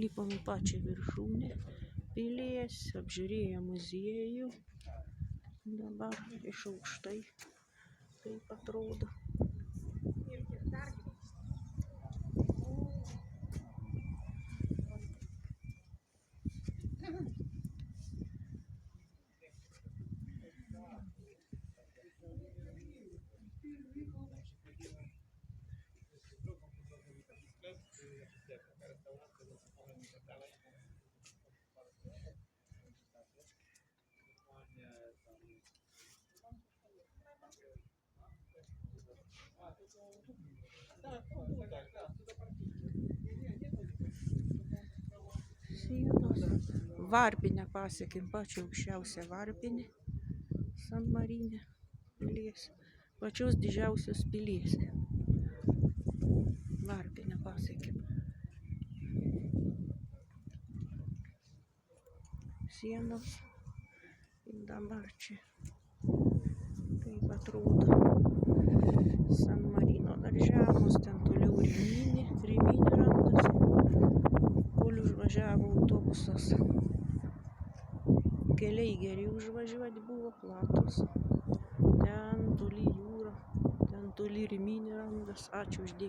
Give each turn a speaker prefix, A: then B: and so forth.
A: lipom į pačią viršūnę pilies, apžiūrėjom muziejų. Dabar iš aukštai taip atrodo. Sienos. Varpinę pasiekėm, pačią aukščiausią varpinę San Marine pilies, pačios didžiausios pilies. Varpinę pasiekėm. Sienos. Ir dabar čia taip atrodo San Marino daržemus, ten toliau Riminė randasi, kol užvažiavo autobusas. Keliai geri užvažiuoti buvo, platus. Ten toli jūra, ten toli Riminė randas. Ačiū už dėmesį.